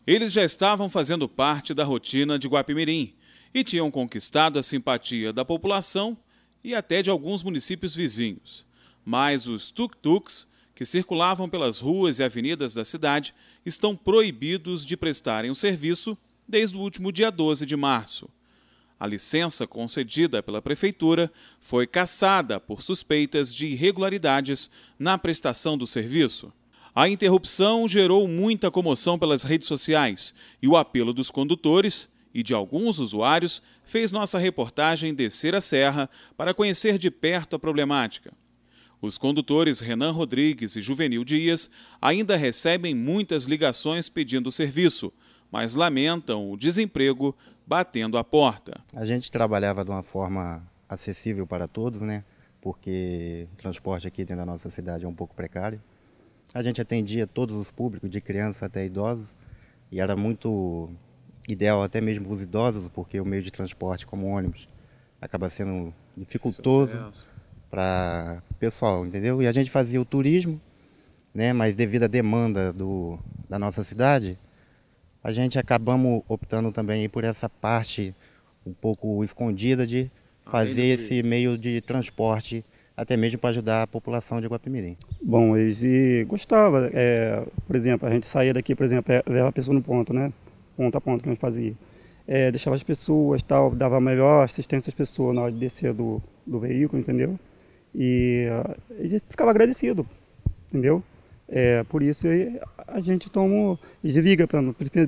Eles já estavam fazendo parte da rotina de Guapimirim e tinham conquistado a simpatia da população e até de alguns municípios vizinhos. Mas os tuk-tuks, que circulavam pelas ruas e avenidas da cidade, estão proibidos de prestarem o serviço desde o último dia 12 de março. A licença concedida pela Prefeitura foi cassada por suspeitas de irregularidades na prestação do serviço. A interrupção gerou muita comoção pelas redes sociais e o apelo dos condutores e de alguns usuários fez nossa reportagem descer a serra para conhecer de perto a problemática. Os condutores Renan Rodrigues e Juvenil Dias ainda recebem muitas ligações pedindo serviço, mas lamentam o desemprego batendo a porta. A gente trabalhava de uma forma acessível para todos, né? Porque o transporte aqui dentro da nossa cidade é um pouco precário. A gente atendia todos os públicos, de crianças até idosos, e era muito ideal até mesmo para os idosos, porque o meio de transporte como ônibus acaba sendo dificultoso para o pessoal, entendeu? E a gente fazia o turismo, né? Mas devido à demanda da nossa cidade, a gente acabamos optando também por essa parte um pouco escondida de fazer esse meio de transporte, até mesmo para ajudar a população de Guapimirim. Bom, eles gostavam, por exemplo, a gente saía daqui, por exemplo, levava a pessoa no ponto, né? Ponto a ponto que a gente fazia. Deixava as pessoas, tal, dava melhor assistência às pessoas na hora de descer do veículo, entendeu? E ele ficava agradecido, entendeu? Por isso a gente desliga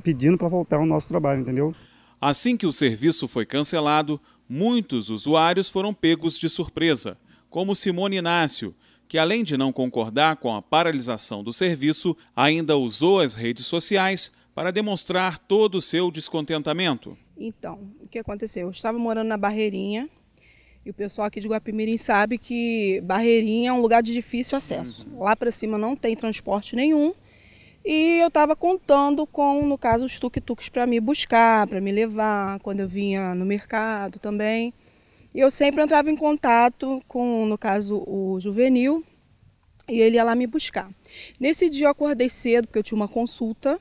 pedindo para voltar ao nosso trabalho, entendeu? Assim que o serviço foi cancelado, muitos usuários foram pegos de surpresa, como Simone Inácio, que além de não concordar com a paralisação do serviço, ainda usou as redes sociais para demonstrar todo o seu descontentamento. Então, o que aconteceu? Eu estava morando na Barreirinha, e o pessoal aqui de Guapimirim sabe que Barreirinha é um lugar de difícil acesso. Lá para cima não tem transporte nenhum. E eu estava contando com, no caso, os tuk-tuks para me buscar, para me levar, quando eu vinha no mercado também. E eu sempre entrava em contato com, no caso, o Juvenil, e ele ia lá me buscar. Nesse dia eu acordei cedo, porque eu tinha uma consulta,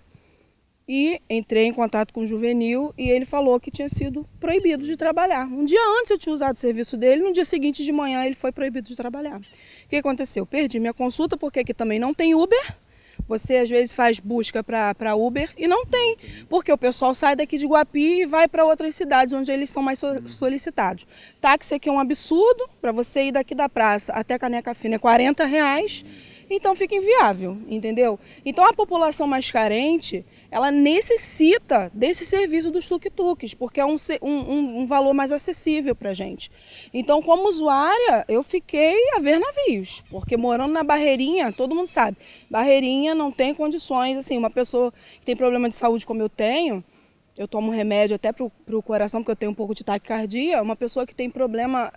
e entrei em contato com o Juvenil e ele falou que tinha sido proibido de trabalhar. Um dia antes eu tinha usado o serviço dele, no dia seguinte de manhã ele foi proibido de trabalhar. O que aconteceu? Perdi minha consulta porque aqui também não tem Uber. Você às vezes faz busca para Uber e não tem, porque o pessoal sai daqui de Guapi e vai para outras cidades onde eles são mais solicitados. Táxi aqui é um absurdo, para você ir daqui da praça até Caneca Fina é R$ 40, então fica inviável, entendeu? Então a população mais carente, ela necessita desse serviço dos tuk-tuks, porque é um valor mais acessível para a gente. Então, como usuária, eu fiquei a ver navios, porque morando na Barreirinha, todo mundo sabe, Barreirinha não tem condições, assim, uma pessoa que tem problema de saúde como eu tenho, eu tomo remédio até para o coração, porque eu tenho um pouco de taquicardia, uma pessoa que tem problema,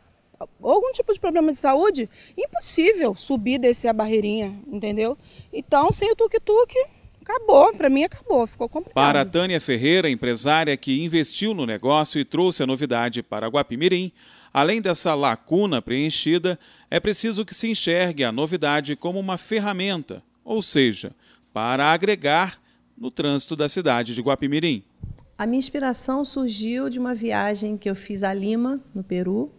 algum tipo de problema de saúde, impossível subir, descer a Barreirinha, entendeu? Então, sem o tuk-tuk, acabou, para mim acabou, ficou complicado. Para a Tânia Ferreira, empresária que investiu no negócio e trouxe a novidade para Guapimirim, além dessa lacuna preenchida, é preciso que se enxergue a novidade como uma ferramenta, ou seja, para agregar no trânsito da cidade de Guapimirim. A minha inspiração surgiu de uma viagem que eu fiz a Lima, no Peru,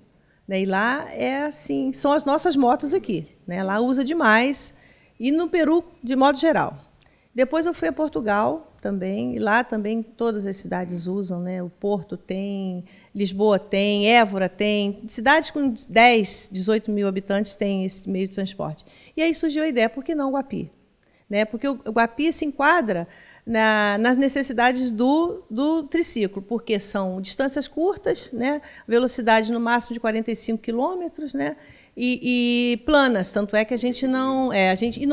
né? E lá assim, são as nossas motos aqui, né? Lá usa demais, e no Peru de modo geral. Depois eu fui a Portugal também, e lá também todas as cidades usam, né? O Porto tem, Lisboa tem, Évora tem, cidades com 10, 18 mil habitantes têm esse meio de transporte. E aí surgiu a ideia, por que não o Guapi? Né? Porque o Guapi se enquadra nas necessidades do triciclo, porque são distâncias curtas, né? Velocidade no máximo de 45 quilômetros, né? E planas, tanto é que a gente não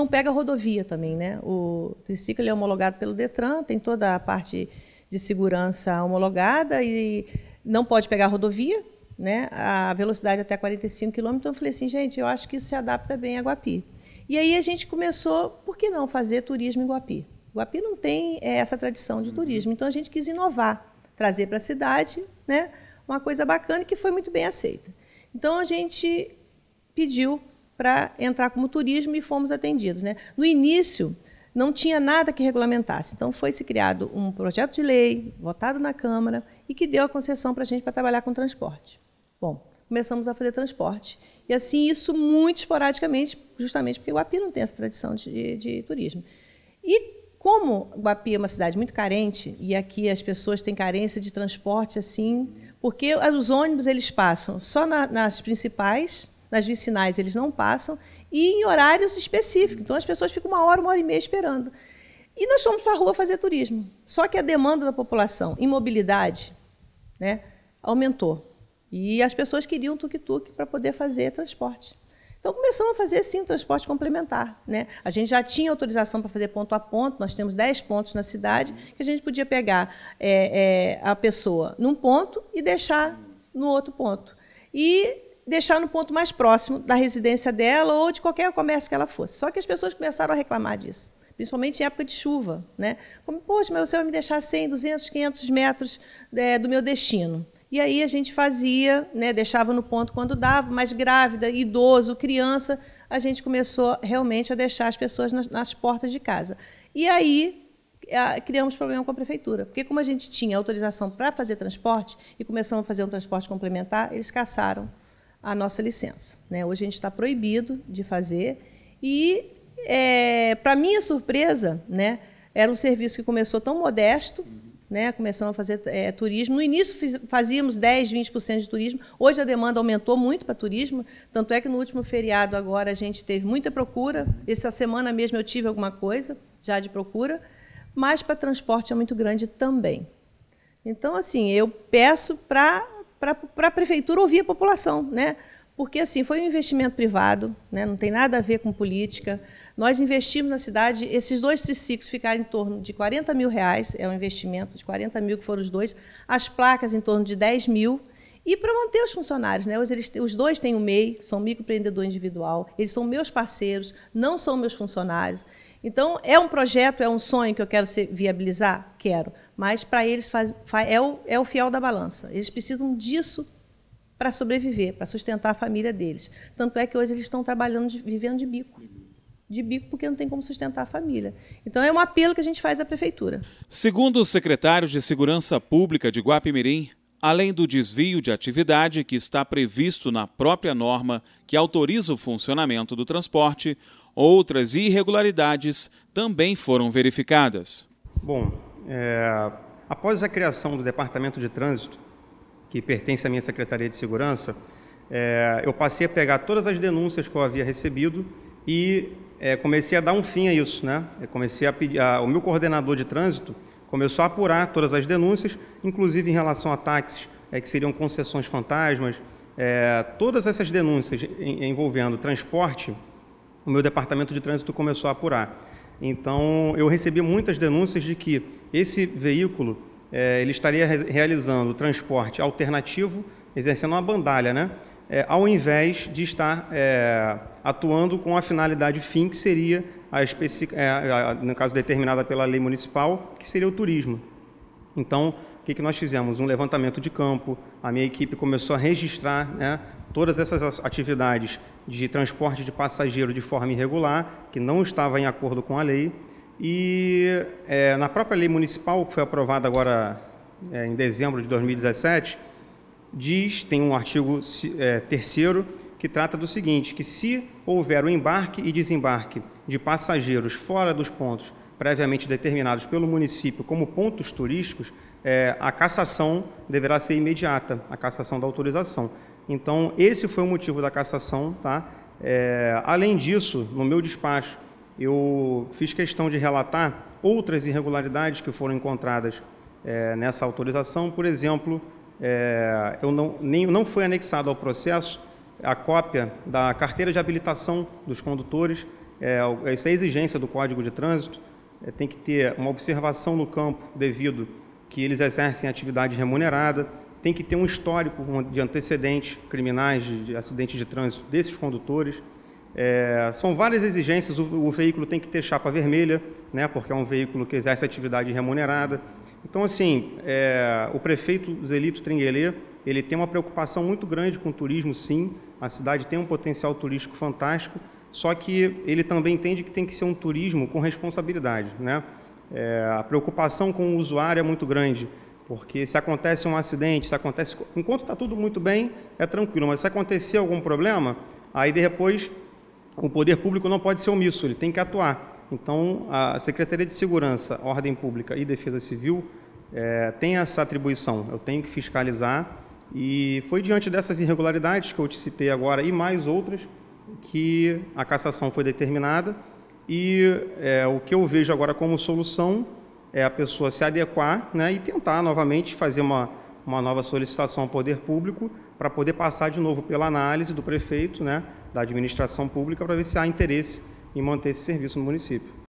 pega rodovia também, né? O triciclo ele é homologado pelo Detran, tem toda a parte de segurança homologada e não pode pegar rodovia, né? A velocidade até 45 km. Então eu falei assim, gente, eu acho que isso se adapta bem a Guapi. E aí a gente começou, por que não fazer turismo em Guapi? Guapi não tem essa tradição de turismo, então a gente quis inovar, trazer para a cidade, né, uma coisa bacana e que foi muito bem aceita. Então a gente pediu para entrar como turismo e fomos atendidos, né? No início, não tinha nada que regulamentasse. Então, foi-se criado um projeto de lei, votado na Câmara, e que deu a concessão para a gente para trabalhar com transporte. Bom, começamos a fazer transporte. E, assim, isso muito esporadicamente, justamente porque Guapi não tem essa tradição de turismo. E, como Guapi é uma cidade muito carente, e aqui as pessoas têm carência de transporte, assim, porque os ônibus eles passam só nas principais, nas vicinais eles não passam, e em horários específicos. Então, as pessoas ficam 1 hora e meia esperando. E nós fomos para a rua fazer turismo. Só que a demanda da população em mobilidade, né, aumentou. E as pessoas queriam tuk-tuk para poder fazer transporte. Então, começamos a fazer, sim, um transporte complementar, né? A gente já tinha autorização para fazer ponto a ponto, nós temos 10 pontos na cidade, que a gente podia pegar a pessoa num ponto e deixar no outro ponto. E deixar no ponto mais próximo da residência dela ou de qualquer comércio que ela fosse. Só que as pessoas começaram a reclamar disso, principalmente em época de chuva, né? Como, poxa, mas você vai me deixar 100, 200, 500 metros do meu destino. E aí a gente fazia, né, deixava no ponto quando dava, mas grávida, idoso, criança, a gente começou realmente a deixar as pessoas nas portas de casa. E aí criamos problema com a prefeitura, porque como a gente tinha autorização para fazer transporte e começamos a fazer um transporte complementar, eles cassaram a nossa licença, né? Hoje a gente está proibido de fazer e, para minha surpresa, né, era um serviço que começou tão modesto, né, começamos a fazer turismo. No início fazíamos 10%, 20% de turismo. Hoje a demanda aumentou muito para turismo, tanto é que no último feriado agora a gente teve muita procura. Essa semana mesmo eu tive alguma coisa já de procura, mas para transporte é muito grande também. Então, assim, eu peço para a prefeitura ouvir a população, né? Porque assim, foi um investimento privado, né? Não tem nada a ver com política. Nós investimos na cidade, esses 2 triciclos ficaram em torno de R$40 mil, é um investimento de 40 mil que foram os 2, as placas em torno de 10 mil, e para manter os funcionários, né? Os 2 têm o MEI, são microempreendedor individual, eles são meus parceiros, não são meus funcionários. Então, é um projeto, é um sonho que eu quero viabilizar? Quero, mas para eles é o fiel da balança, eles precisam disso para sobreviver, para sustentar a família deles. Tanto é que hoje eles estão trabalhando, vivendo de bico. De bico porque não tem como sustentar a família. Então, é um apelo que a gente faz à prefeitura. Segundo o secretário de Segurança Pública de Guapimirim, além do desvio de atividade que está previsto na própria norma que autoriza o funcionamento do transporte, outras irregularidades também foram verificadas. Bom, após a criação do Departamento de Trânsito, que pertence à minha Secretaria de Segurança, eu passei a pegar todas as denúncias que eu havia recebido e comecei a dar um fim a isso, né? Eu comecei a pedir, o meu coordenador de trânsito começou a apurar todas as denúncias, inclusive em relação a táxis, que seriam concessões fantasmas, todas essas denúncias envolvendo transporte, o meu departamento de trânsito começou a apurar. Então, eu recebi muitas denúncias de que esse veículo ele estaria realizando transporte alternativo, exercendo uma bandalha, né? Ao invés de estar atuando com a finalidade fim, que seria, no caso determinada pela lei municipal, que seria o turismo. Então, o que nós fizemos? Um levantamento de campo, a minha equipe começou a registrar, né, todas essas atividades de transporte de passageiro de forma irregular, que não estava em acordo com a lei. E na própria lei municipal, que foi aprovada agora em dezembro de 2017, tem um artigo 3º que trata do seguinte, que se houver o embarque e desembarque de passageiros fora dos pontos previamente determinados pelo município como pontos turísticos, a cassação deverá ser imediata, a cassação da autorização. Então, esse foi o motivo da cassação, tá? Além disso, no meu despacho, eu fiz questão de relatar outras irregularidades que foram encontradas nessa autorização. Por exemplo, não foi anexado ao processo a cópia da carteira de habilitação dos condutores. Essa é a exigência do Código de Trânsito. Tem que ter uma observação no campo devido que eles exercem atividade remunerada. Tem que ter um histórico de antecedentes criminais, de acidentes de trânsito desses condutores. São várias exigências. O veículo tem que ter chapa vermelha, né, porque é um veículo que exerce atividade remunerada. Então, assim, o prefeito Zelito Tringuelê, ele tem uma preocupação muito grande com o turismo, sim. A cidade tem um potencial turístico fantástico, só que ele também entende que tem que ser um turismo com responsabilidade, né? A preocupação com o usuário é muito grande, porque se acontece um acidente, enquanto está tudo muito bem, é tranquilo, mas se acontecer algum problema, aí depois o poder público não pode ser omisso, ele tem que atuar. Então, a Secretaria de Segurança, Ordem Pública e Defesa Civil tem essa atribuição, eu tenho que fiscalizar, e foi diante dessas irregularidades que eu te citei agora e mais outras que a cassação foi determinada, e o que eu vejo agora como solução é a pessoa se adequar, né, e tentar novamente fazer uma nova solicitação ao poder público para poder passar de novo pela análise do prefeito, né, da administração pública, para ver se há interesse em manter esse serviço no município.